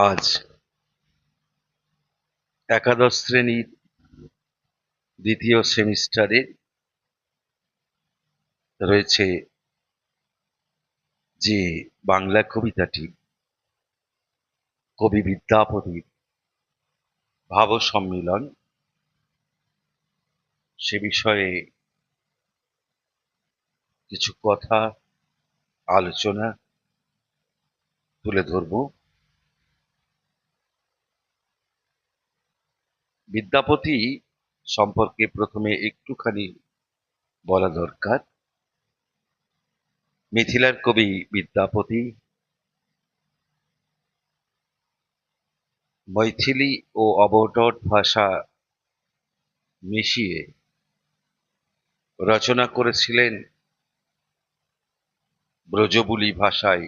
আজ একাদশ শ্রেণীর দ্বিতীয় সেমিস্টারে রয়েছে যে বাংলা কবিতাটি কবি বিদ্যাপতির ভাব সম্মিলন, সে বিষয়ে কিছু কথা আলোচনা তুলে ধরব। বিদ্যাপতি সম্পর্কে প্রথমে একটুখানি বলা দরকার। মিথিলার কবি বিদ্যাপতি মৈথিলি ও অবটট ভাষা মিশিয়ে রচনা করেছিলেন ব্রজবুলি ভাষায়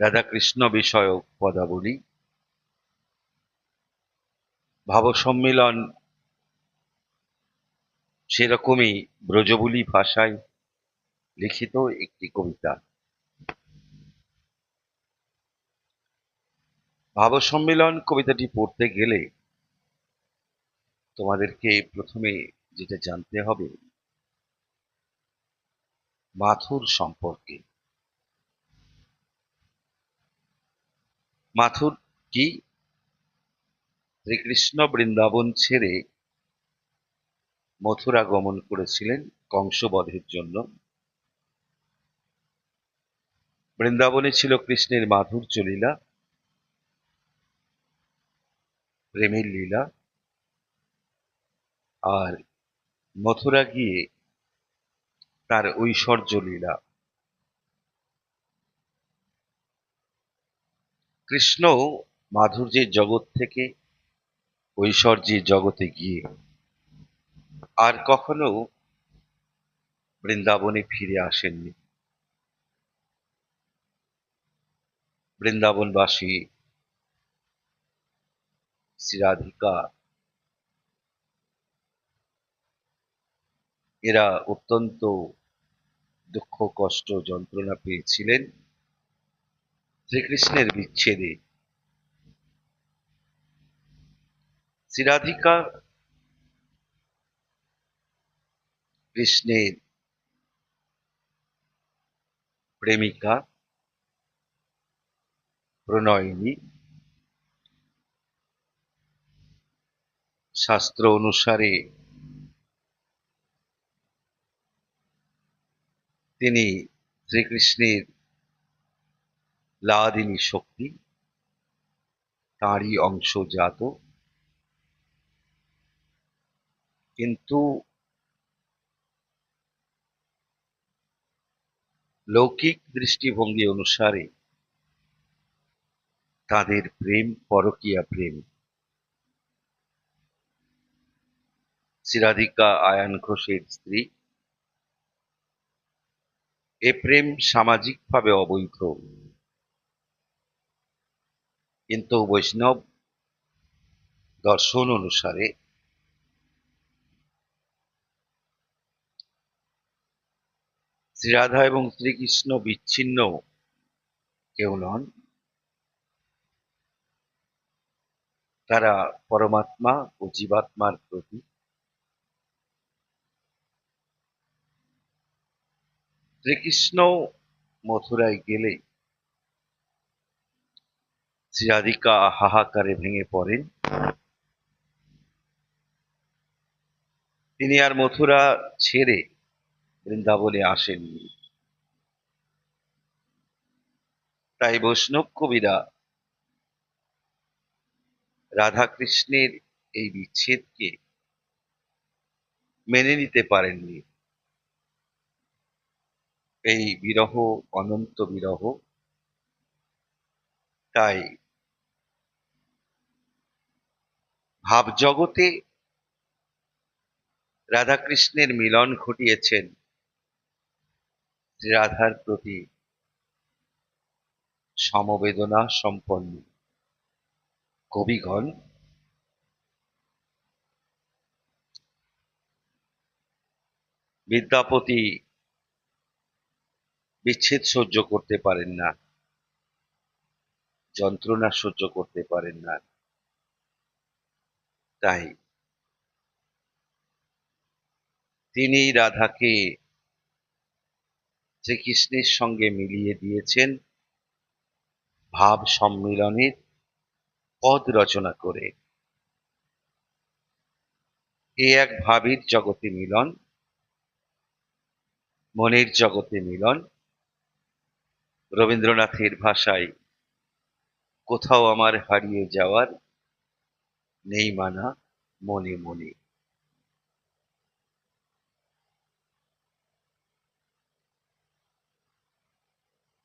রাধাকৃষ্ণ বিষয়ক পদাবলী। ভাব সম্মিলন সেরকমই ব্রজবুলি ভাষায় লিখিত একটি কবিতা। ভাব সম্মিলন কবিতাটি পড়তে গেলে তোমাদেরকে প্রথমে যেটা জানতে হবে মাথুর সম্পর্কে। মাথুর কি? শ্রীকৃষ্ণ বৃন্দাবন ছেড়ে মথুরা গমন করেছিলেন কংসবধের জন্য। বৃন্দাবনে ছিল কৃষ্ণের মাধুর্য লীলা, প্রেমের লীলা, আর মথুরা গিয়ে তার ঐশ্বর্য লীলা। কৃষ্ণ মাধুর্যের জগৎ থেকে ঐশ্বর্যের জগতে গিয়ে আর কখনো বৃন্দাবনে ফিরে আসেননি। বৃন্দাবনবাসী শ্রী রাধিকা এরা অত্যন্ত দুঃখ কষ্ট যন্ত্রণা পেয়েছিলেন শ্রীকৃষ্ণের বিচ্ছেদে। শ্রী রাধিকা কৃষ্ণের প্রেমিকা, প্রণয়িনী। শাস্ত্র অনুসারে তিনি শ্রীকৃষ্ণের লাদিনী শক্তি, তাঁরই অংশজাত। কিন্তু লৌকিক দৃষ্টিভঙ্গি অনুসারে তাদের প্রেম পরকীয়া প্রেম। শ্রী রাধিকা আয়ান ঘোষের স্ত্রী। এ প্রেম সামাজিকভাবে অবৈধ, কিন্তু বৈষ্ণব দর্শন অনুসারে শ্রীরাধা এবং শ্রীকৃষ্ণ বিচ্ছিন্ন কেউ নন, তারা পরমাত্মা ও জীবাত্মার প্রতীক। শ্রীকৃষ্ণ মথুরায় গেলে শ্রী রাধিকা হাহাকারে ভেঙে পড়েন। তিনি আর মথুরা ছেড়ে বৃন্দাবনে আসেননি। তাই বৈষ্ণব কবিরা রাধা কৃষ্ণের এই বিচ্ছেদকে মেনে নিতে পারেননি। এই বিরহ অনন্ত বিরহ। তাই ভাবজগতে রাধাকৃষ্ণের মিলন ঘটিয়েছেন রাধার প্রতি সমবেদনা সম্পন্ন কবিগণ। বিদ্যাপতি বিচ্ছেদ সহ্য করতে পারেন না। যন্ত্রণা সহ্য করতে পারেন না। তাই তিনি রাধাকে শ্রীকৃষ্ণের সঙ্গে মিলিয়ে দিয়েছেন ভাব সম্মিলনের পদ রচনা করে। এ এক ভাবের জগতে মিলন, মনের জগতে মিলন। রবীন্দ্রনাথের ভাষায়, কোথাও আমার হারিয়ে যাওয়ার নেই মানা মনে মনে।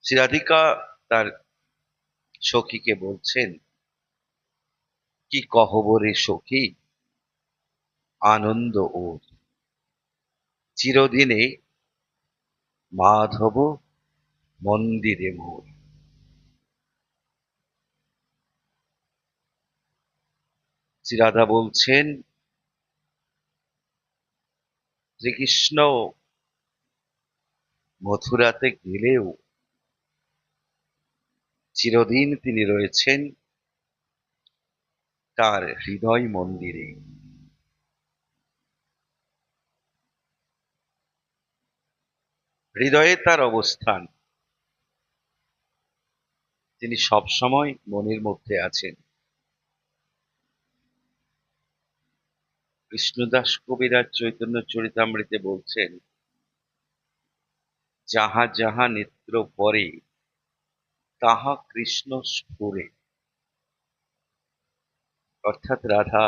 শ্রী রাধিকা তার সখীকে বলছেন, কি কহবরে সখী, আনন্দ ওর চিরদিনে মাধব মন্দিরে মোর। শ্রী রাধা বলছেন, শ্রীকৃষ্ণ মথুরাতে গেলেও চিরদিন তিনি রয়েছেন তার হৃদয় মন্দিরে। হৃদয়ে তার অবস্থান, তিনি সবসময় মনের মধ্যে আছেন। কৃষ্ণদাস কবিরাজ চৈতন্য চরিতামৃতে বলছেন, যাহা যাহা নেত্র পরে তাহা কৃষ্ণ স্ফুরে। অর্থাৎ রাধা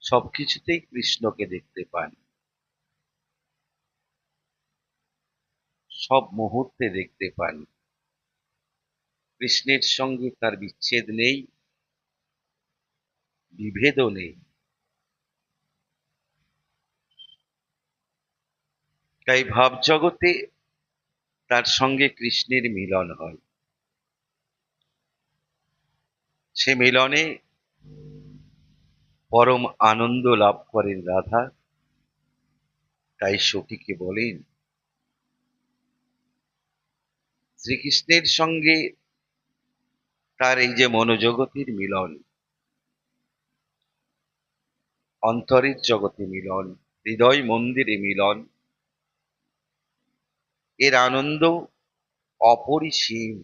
সবকিছুতেই কৃষ্ণকে দেখতে পান, সব মুহূর্তে দেখতে পান। কৃষ্ণের সঙ্গে তার বিচ্ছেদ নেই, বিভেদও নেই। তাই ভাবজগতে তার সঙ্গে কৃষ্ণের মিলন হয়। সে মিলনে পরম আনন্দ লাভ করেন রাধা। তাই সখীকে বলেন, শ্রীকৃষ্ণের সঙ্গে তার এই যে মনোজগতের মিলন, অন্তরের জগতে মিলন, হৃদয় মন্দিরে মিলন, এর আনন্দ অপরিসীম,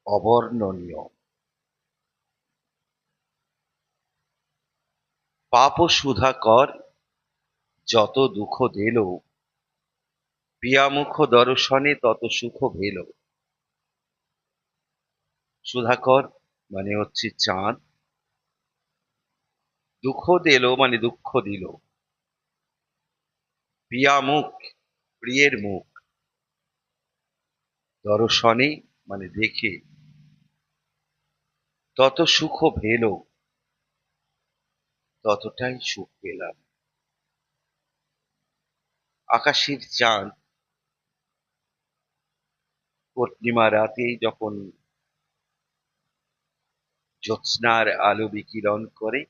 অবর্ণনীয়। পাপ সুধাকর যত দুঃখ দিল, পিয়ামুখ দর্শনে তত সুখ ভেল। সুধাকর মানে হচ্ছে চাঁদ, দুঃখ দিল মানে দুঃখ দিল। পিয়ামুখ প্রিয়ের মুখ, দর্শনে মানে দেখে, তত সুখ ভেল ততটাই সুখ পেলাম। আকাশের চাঁদ পূর্ণিমা রাতে যখন জ্যোৎস্নার আলো বিকিরণ করে,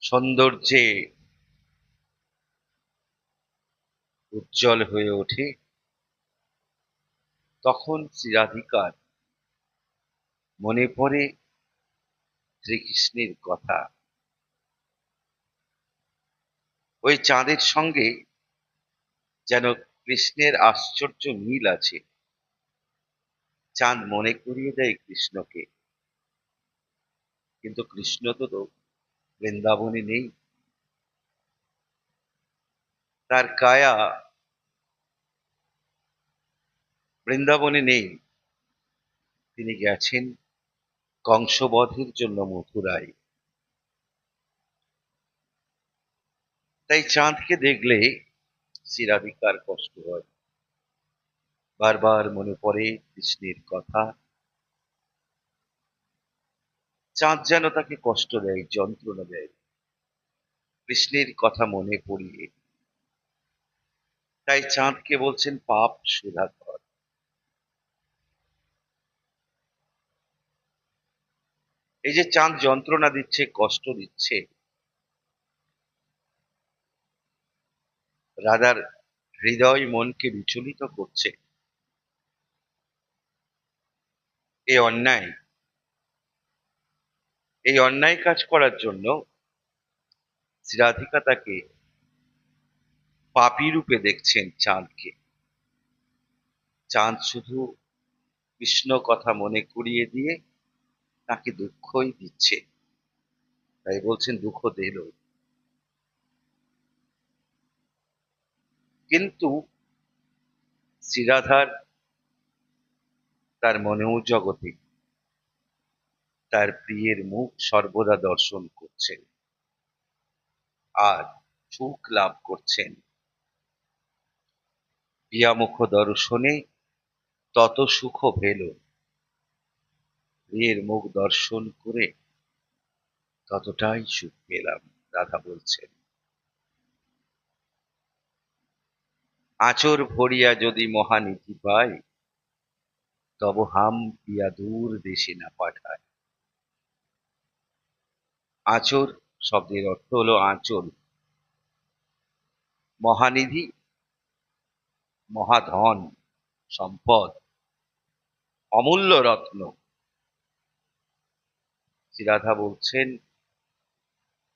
সৌন্দর্যে উজ্জ্বল হয়ে ওঠে, তখন শ্রী রাধিকার মনে পড়ে শ্রীকৃষ্ণের কথা। ওই চাঁদের সঙ্গে যেন কৃষ্ণের আশ্চর্য মিল আছে। চাঁদ মনে করিয়ে দেয় কৃষ্ণকে, কিন্তু কৃষ্ণ তো বৃন্দাবনে নেই, তার কায়া বৃন্দাবনে নেই। তিনি গেছেন কংসবধের জন্য মথুরায়। তাই চাঁদকে দেখলে শ্রী রাধিকার কষ্ট হয়, বারবার মনে পড়ে কৃষ্ণের কথা। চাঁদ যেন তাকে কষ্ট দেয়, যন্ত্রণা দেয়, কৃষ্ণের কথা মনে পড়িয়ে। তাই চাঁদকে বলছেন পাপ সুধাকর। এই যে চাঁদ যন্ত্রণা দিচ্ছে, কষ্ট দিচ্ছে, রাধার হৃদয় মনকে বিচলিত করছে। এ অন্যায়। এই অন্যায় কাজ করার জন্য শ্রীরাধিকা তাকে পাপী রূপে দেখছেন চাঁদকে। চাঁদ শুধু কৃষ্ণ কথা মনে করিয়ে দিয়ে তাকে দুঃখই দিচ্ছে। তাই বলছেন দুঃখ দিল। কিন্তু শ্রীরাধার তার মনেও জগতে তার প্রিয়ের মুখ সর্বদা দর্শন করছেন আর সুখ লাভ করছেন। প্রিয়ামুখ দর্শনে তত সুখ ভেল, প্রিয়ের মুখ দর্শন করে ততটাই সুখ পেলাম। রাধা বলছেন, আঁচর ভরিয়া যদি মহানিধি পাই, তব হাম পিয়া দূর দেশে না পাঠায়। আঁচর শব্দের অর্থ হলো আঁচল। মহানিধি, মহাধন, সম্পদ, অমূল্য রত্ন। শ্রীরাধা বলছেন,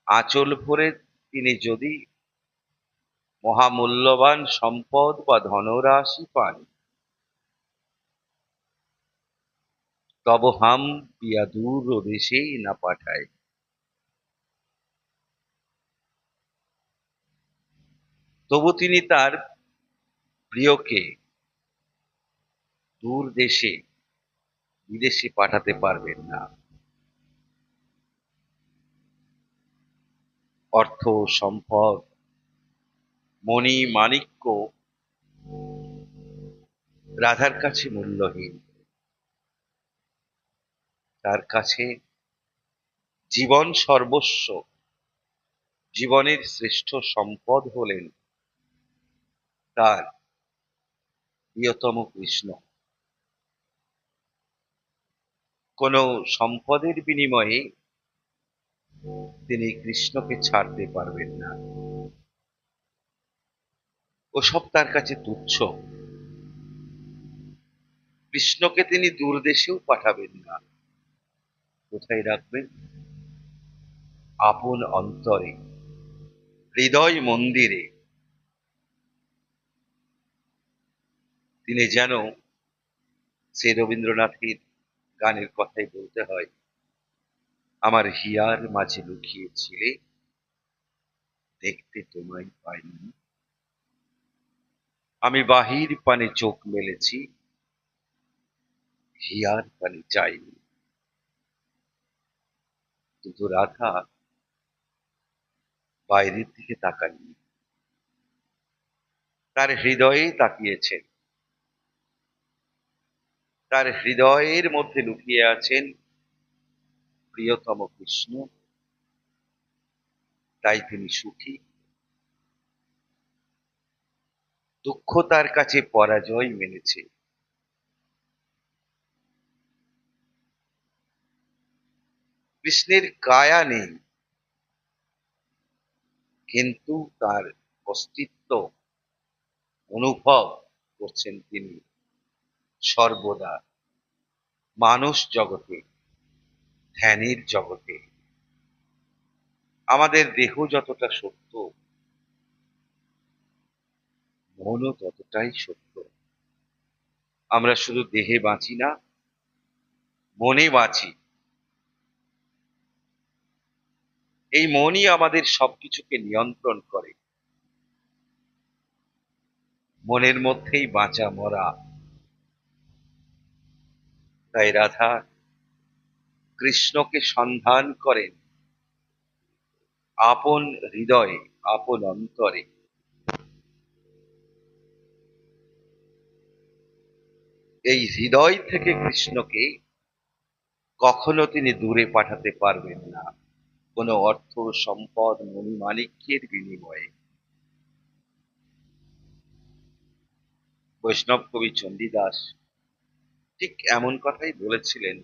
আঁচল ভরে তিনি যদি মহামূল্যবান সম্পদ বা ধনরাশি পান, তব হাম পিয়া দূর দেশেই না পাঠায়। তবু তিনি তার প্রিয়কে দূর দেশে, বিদেশে পাঠাতে পারবেন না। অর্থ, সম্পদ, মণি মাণিক্য রাধার কাছে মূল্যহীন। তার কাছে জীবন সর্বস্ব। জীবনের শ্রেষ্ঠ সম্পদ হলেন তার প্রিয়তম কৃষ্ণ। কোন সম্পদের বিনিময়ে তিনি কৃষ্ণকে ছাড়তে পারবেন না। ওসব তার কাছে তুচ্ছ। কৃষ্ণকে তিনি দূরদেশেও পাঠাবেন না। কোথায় রাখবেন? আপন অন্তরে, হৃদয় মন্দিরে। তিনি যেন, সে রবীন্দ্রনাথের গানের কথাই বলতে হয়, আমার হিয়ার মাঝে লুকিয়েছিলে, দেখতে তোমায় পাইনি। আমি বাহির পানে চোখ মেলেছি, হিয়ার পানে চাইনি। কিন্তু রাধা বাইরের দিকে তাকাননি, তার হৃদয়ে তাকিয়েছেন। তার হৃদয়ের মধ্যে লুকিয়ে আছেন প্রিয়তম কৃষ্ণ। তাই তিনি সুখী। দুঃখ তার কাছে পরাজয় মেনেছে। কৃষ্ণের কায়া নেই, কিন্তু তার অস্তিত্ব অনুভব করছেন তিনি সর্বদা মানস জগতে, ধ্যানের জগতে। আমাদের দেহ যতটা সত্য, মনও ততটাই সত্য। আমরা শুধু দেহে বাঁচি না, মনে বাঁচি। এই মনই আমাদের সবকিছুকে নিয়ন্ত্রণ করে। মনের মধ্যেই বাঁচা মরা। তাই রাধা কৃষ্ণকে সন্ধান করেন আপন হৃদয়ে, আপন অন্তরে। এই হৃদয় থেকে কৃষ্ণকে কখনো তিনি দূরে পাঠাতে পারবেন না কোনো অর্থ, সম্পদ, মণিমাণিক্যের বিনিময়ে। বৈষ্ণব কবি চণ্ডীদাস ঠিক এমন কথাই বলেছিলেন।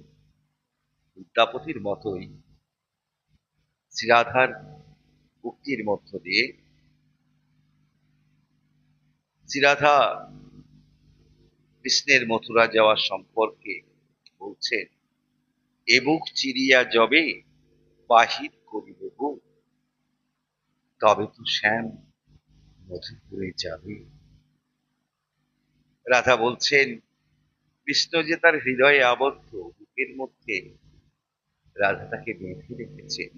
বিদ্যাপতির মতোই শ্রীরাধার উক্তির মধ্য দিয়ে শ্রীরাধা কৃষ্ণের মথুরা যাওয়ার সম্পর্কে বলছেন, এ বুক চিরিয়া যবে বাহির করিব গো, তবে তো শ্যাম মধুপুরে যাবে। রাধা বলছেন, কৃষ্ণ যে তার হৃদয়ে আবদ্ধ, বুকের মধ্যে রাধা তাকে বেঁধে রেখেছেন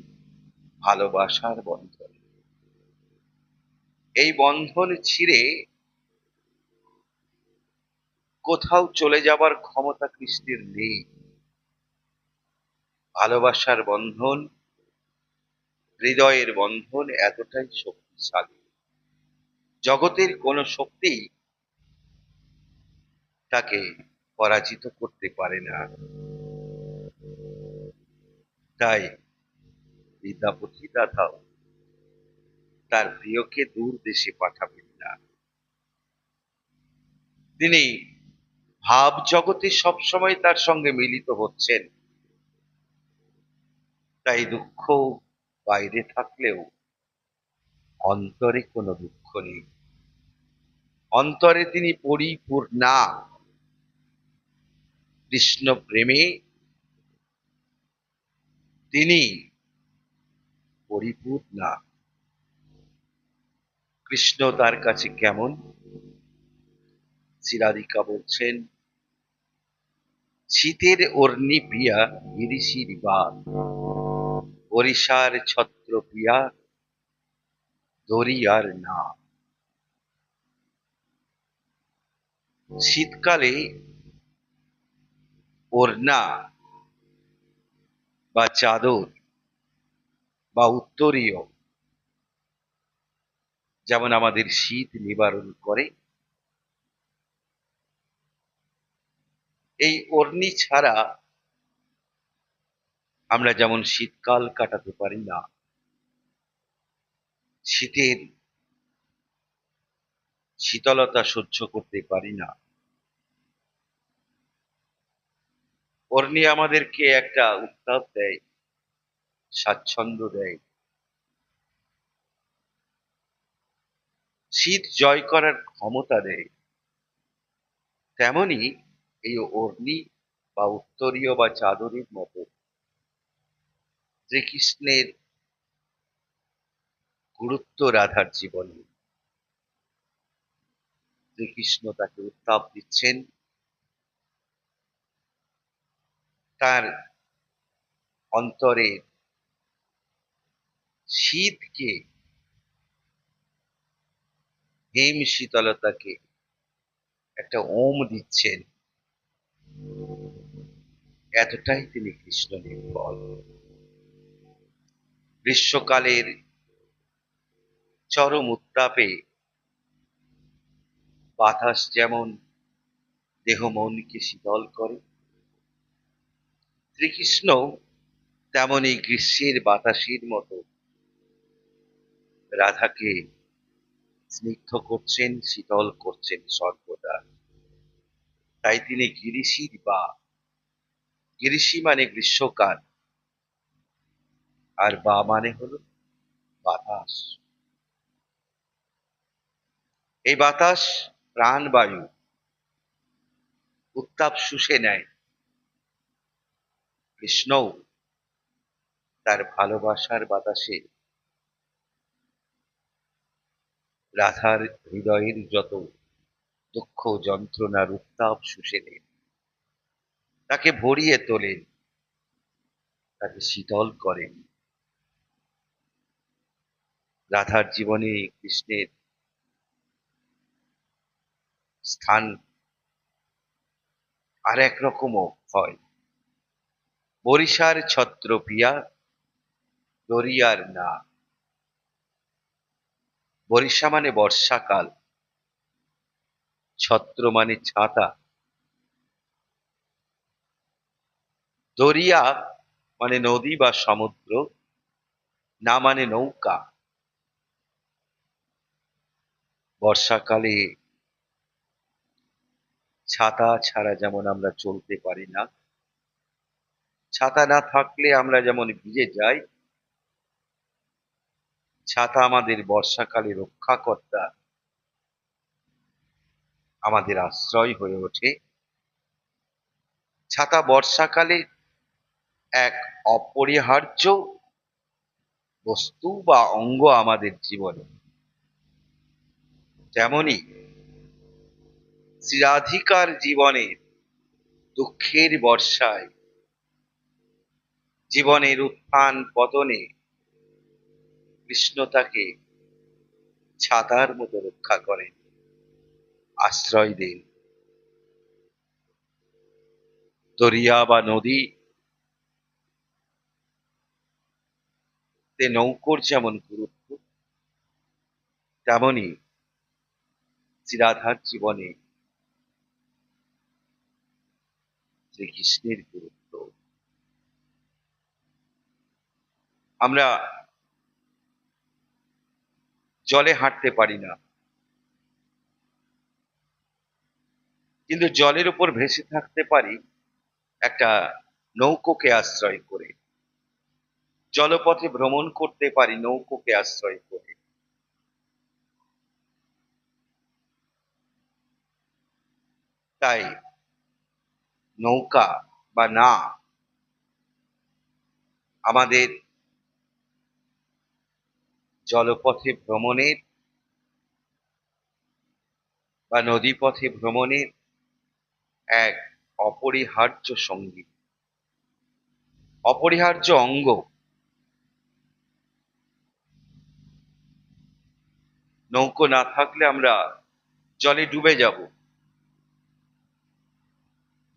ভালোবাসার বন্ধন। এই বন্ধন ছিঁড়ে কোথাও চলে যাবার ক্ষমতা কৃষ্ণের নেই। ভালোবাসার বন্ধন, হৃদয়ের বন্ধন এতটাই শক্তিশালী, জগতের কোন শক্তি তাকে পরাজিত করতে পারে না। তাই বিদ্যাপতি দাদাও তার প্রিয়কে দূর দেশে পাঠাবেন না। তিনি ভাব জগতে সবসময় তার সঙ্গে মিলিত হচ্ছেন। তাই দুঃখ বাইরে থাকলেও অন্তরে কোনো দুঃখ নেই, অন্তরে তিনি পরিপূর্ণা। কৃষ্ণ প্রেমে তিনি পরিপূর্ণা। কৃষ্ণ তার কাছে কেমন? শ্রীরাধিকা বলছেন, শীতের অর্ণি প্রিয়া গিরিশির বাদ, বরিশার ছত্র প্রিয়া দরিয়ার না। শীতকালে ওড়না বা চাদর বা উত্তরীয় যেমন আমাদের শীত নিবারণ করে, এই ওড়নি ছাড়া আমরা যেমন শীতকাল কাটাতে পারি না, শীতের শীতলতা সহ্য করতে পারি না। ওড়নি আমাদেরকে একটা উত্তাপ দেয়, স্বাচ্ছন্দ্য দেয়, শীত জয় করার ক্ষমতা দেয়। তেমনি এই ওড়নি বা উত্তরীয় বা চাদরের মতো শ্রীকৃষ্ণের গুরুত্ব রাধার জীবনে। শ্রীকৃষ্ণ তাকে উত্তাপ দিচ্ছেন, তার অন্তরে শীতকে, হেম শীতলতাকে একটা ওম দিচ্ছেন। এতটাই তিনি কৃষ্ণ নির্ভর। গ্রীষ্মকালের চরম উত্তাপে বাতাস যেমন দেহ মনকে শীতল করে, শ্রীকৃষ্ণ তেমনি গ্রীষ্মের বাতাসের মতো রাধাকে স্নিগ্ধ করছেন, শীতল করছেন সর্বদা। তাই তিনি গিরিশির বা, গিরিশি মানে গ্রীষ্মকাল, আর বা মানে হলো বাতাস। এই বাতাস প্রাণবায়ু, উত্তাপ শুষে নেয়। কৃষ্ণও তার ভালোবাসার বাতাসে রাধার হৃদয়ের যত দুঃখ যন্ত্রণার উত্তাপ শুষে নেন, তাকে ভরিয়ে তোলেন, তাকে শীতল করেন। রাধার জীবনে কৃষ্ণের স্থান আর এক রকমও হয়। বরিশার ছত্র প্রিয়া দরিয়ার না। বরিশা মানে বর্ষাকাল, ছত্র মানে ছাতা, দরিয়া মানে নদী বা সমুদ্র, না মানে নৌকা। বর্ষাকালে ছাতা ছাড়া যেমন আমরা চলতে পারি না, ছাতা না থাকলে আমরা যেমন ভিজে যাই, ছাতা আমাদের বর্ষাকালে রক্ষাকর্তা। আমাদের আশ্রয় হয়ে ওঠে। ছাতা বর্ষাকালে এক অপরিহার্য বস্তু বা অঙ্গ আমাদের জীবনে, তেমনি শ্রীরাধিকার জীবনের দুঃখের বর্ষায়, জীবনের উত্থান পতনে কৃষ্ণ তাকে ছাতার মতো রক্ষা করেন, আশ্রয় দেন। দরিয়া বা নদী তে নৌকোর যেমন গুরুত্ব, তেমনি শ্রীরাধার জীবনে শ্রীকৃষ্ণের গুরুত্ব। আমরা জলে হাঁটতে পারি না, কিন্তু জলের উপর ভেসে থাকতে পারি একটা নৌকোকে আশ্রয় করে। জলপথে ভ্রমণ করতে পারি নৌকোকে আশ্রয় করে। তাই নৌকা বা না আমাদের জলপথে ভ্রমণের বা নদীপথে ভ্রমণের এক অপরিহার্য সঙ্গী, অপরিহার্য অঙ্গ। নৌকো না থাকলে আমরা জলে ডুবে যাব।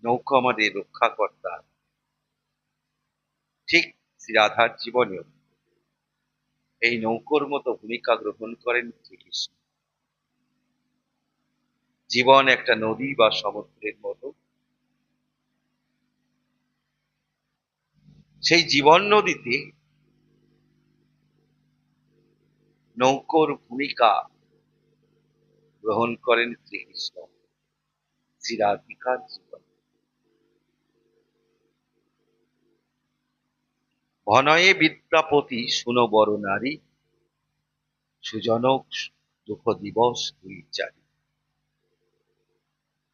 নৌকো আমাদের রক্ষাকর্তা। ঠিক শ্রীরাধার জীবনেও এই নৌকোর মতো ভূমিকা গ্রহণ করেন শ্রীকৃষ্ণ। জীবন একটা নদী বা সমুদ্রের মতো, সেই জীবন নদীতে নৌকোর ভূমিকা গ্রহণ করেন শ্রীকৃষ্ণ শ্রীরাধিকার জীবন। ভনয়ে বিদ্যাপতি শুনো বড় নারী, সুজনক দুঃখ দিবস দুই চারি।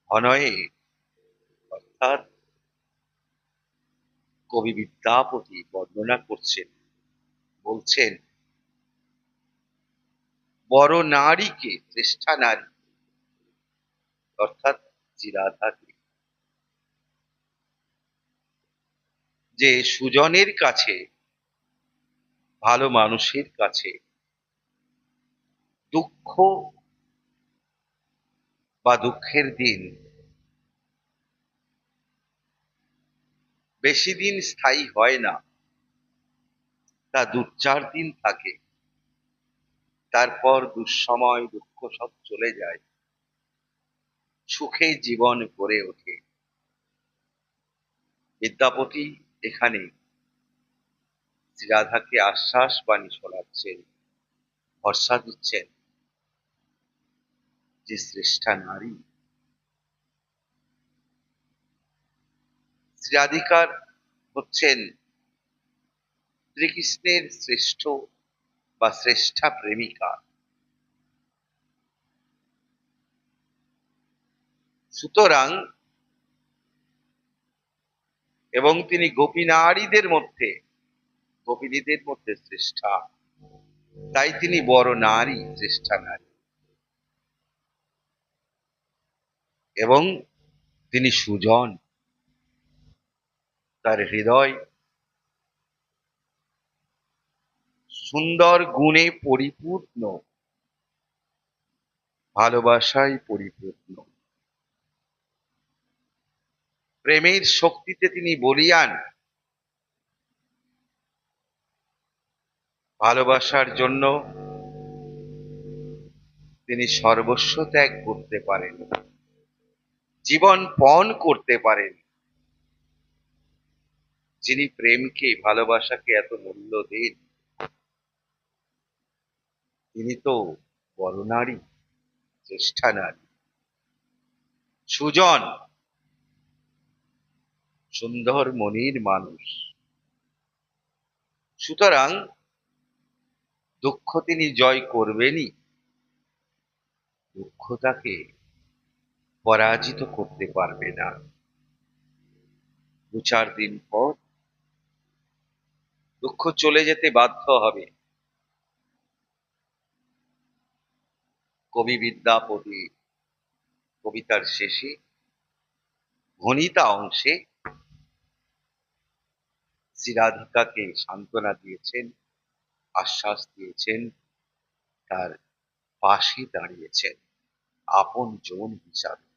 ভনয়ে অর্থাৎ কবি বিদ্যাপতি বর্ণনা করছেন, বলছেন বড় নারীকে, শ্রেষ্ঠা নারী অর্থাৎ শ্রীরাধাকে, যে সুজনের কাছে, ভালো মানুষের কাছে দুঃখ বা দুঃখের দিন বেশি দিন স্থায়ী হয় না, তা ২-৪ দিন থাকে, তারপর দুঃসময় দুঃখ সব চলে যায়, সুখে জীবন গড়ে ওঠে। বিদ্যাপতি এখানে শ্রীরাধাকে আশ্বাস বাণী শোনাচ্ছেন, ভরসা দিচ্ছেন যে শ্রেষ্ঠা নারী শ্রীরাধিকার হচ্ছেন শ্রীকৃষ্ণের শ্রেষ্ঠ বা শ্রেষ্ঠা প্রেমিকা। সুতরাং এবং তিনি গোপী নারীদের মধ্যে, গোপিনীদের মধ্যে শ্রেষ্ঠা, তাই তিনি বড় নারী, শ্রেষ্ঠা নারী। এবং তিনি সুজন, তার হৃদয় সুন্দর গুণে পরিপূর্ণ, ভালোবাসায় পরিপূর্ণ, প্রেমের শক্তিতে তিনি বলীয়ান, ভালোবাসার জন্য তিনি সর্বস্ব ত্যাগ করতে পারেন, জীবন পণ করতে পারেন। যিনি প্রেমকে, ভালোবাসাকে এত মূল্য দেন, তিনি তো বড় নারী, শ্রেষ্ঠা নারী, সুজন, সুন্দর মনির মানুষ। সুতরাং দুঃখ তিনি জয় করবেনই, দুঃখ তাকে পরাজিত করতে পারবে না। 2-4 দিন পর দুঃখ চলে যেতে বাধ্য হবে। কবি বিদ্যাপতি কবিতার শেষে ভণিতা অংশে শ্রীরাধিকাকে সান্ত্বনা দিয়েছেন, আশ্বাস দিয়েছেন, তার পাশে দাঁড়িয়েছেন আপন জন হিসাবে,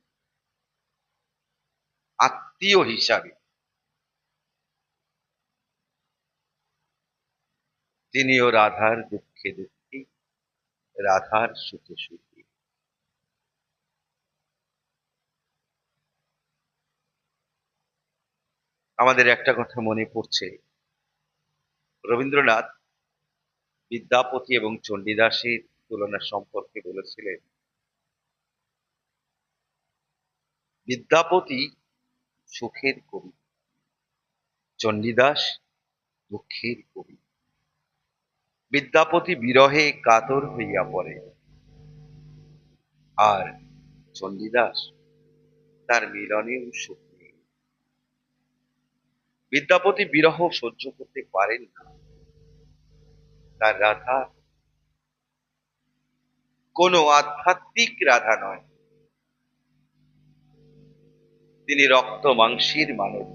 আত্মীয় হিসাবে। তিনিও রাধার দুঃখে দুঃখী, রাধার সুখে সুখী। আমাদের একটা কথা মনে পড়ছে, রবীন্দ্রনাথ বিদ্যাপতি এবং চণ্ডীদাসের তুলনা সম্পর্কে বলেছিলেন, বিদ্যাপতি সুখের কবি, চণ্ডীদাস দুঃখের কবি। বিদ্যাপতি বিরহে কাতর হইয়া পড়ে, আর চণ্ডীদাস তার মিলনেও সুখ নেই। বিদ্যাপতি বিরহ সহ্য করতে পারেন না, তার রাধা কোনো আধ্যাত্মিক রাধা নয়, তিনি রক্ত মাংসের মানব,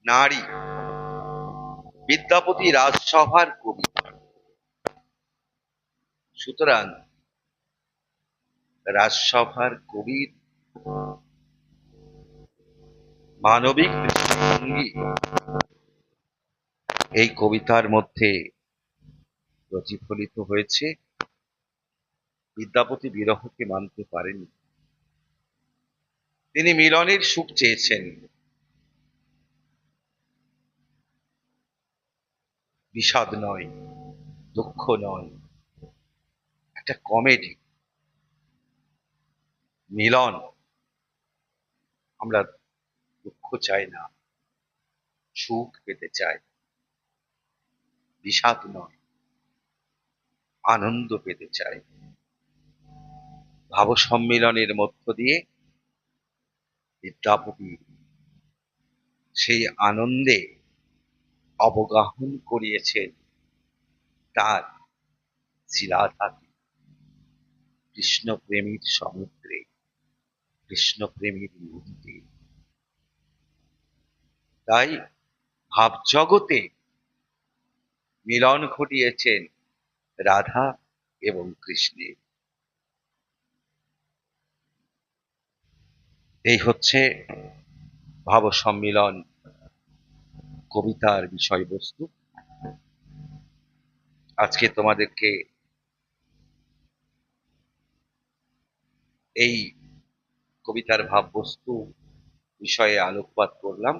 নারী। বিদ্যাপতি রাজসভার কবি, সুতরাং রাজসভার কবির মানবিক দৃষ্টিভঙ্গি এই কবিতার মধ্যে প্রতিফলিত হয়েছে। বিদ্যাপতি বিরহকে মানতে পারেননি, তিনি মিলনের সুখ চেয়েছেন, বিষাদ নয়, দুঃখ নয়, একটা কমেডি, মিলন। আমরা দুঃখ চাই না, সুখ পেতে চাই, বিষাদ নয়, আনন্দ পেতে চাই। ভাব সম্মিলনের মধ্য দিয়ে বিদ্যাপতি সেই আনন্দে অবগাহন করিয়েছেন তার শ্রীরাধাকে কৃষ্ণ প্রেমীর সমুদ্রে, কৃষ্ণ প্রেমীর নদীতে। তাই ভাবজগতে মিলন ঘটিয়েছেন রাধা এবং কৃষ্ণের। এই হচ্ছে ভাব সম্মিলন কবিতার বিষয়বস্তু। আজকে তোমাদেরকে এই কবিতার ভাববস্তু বিষয়ে আলোকপাত করলাম।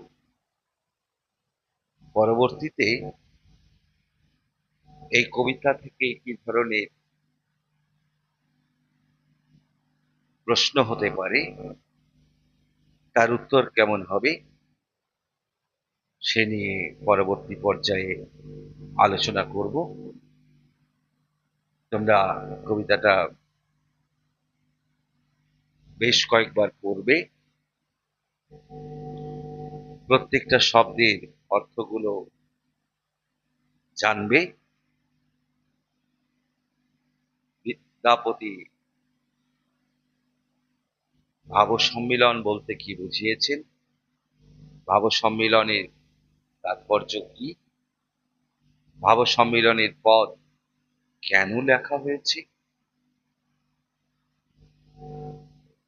পরবর্তীতে এই কবিতা থেকে কি ধরনের প্রশ্ন হতে পারে, তার উত্তর কেমন হবে, সে নিয়ে পরবর্তী পর্যায়ে আলোচনা করব। তোমরা কবিতাটা বেশ কয়েকবার পড়বে, প্রত্যেকটা শব্দের অর্থগুলো জানবে। বিদ্যাপতি ভাব সম্মিলন বলতে কি বুঝিয়েছেন, ভাব সম্মিলনের তাৎপর্য কি, ভাব সম্মিলনের পদ কেন লেখা হয়েছে,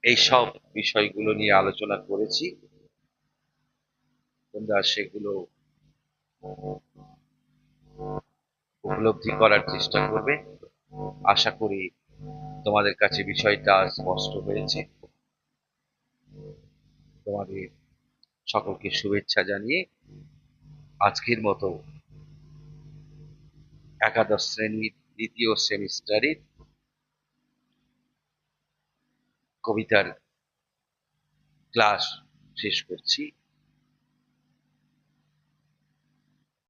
এই সব বিষয়গুলো নিয়ে আলোচনা করেছি। তোমরা সেগুলো উপলব্ধি করার চেষ্টা করবে। আশা করি তোমাদের কাছে বিষয়টা স্পষ্ট হয়েছে। তোমাদের সকলকে শুভেচ্ছা জানিয়ে আজকের মতো একাদশ শ্রেণীর দ্বিতীয় সেমিস্টারের কবিতার ক্লাস শেষ করছি।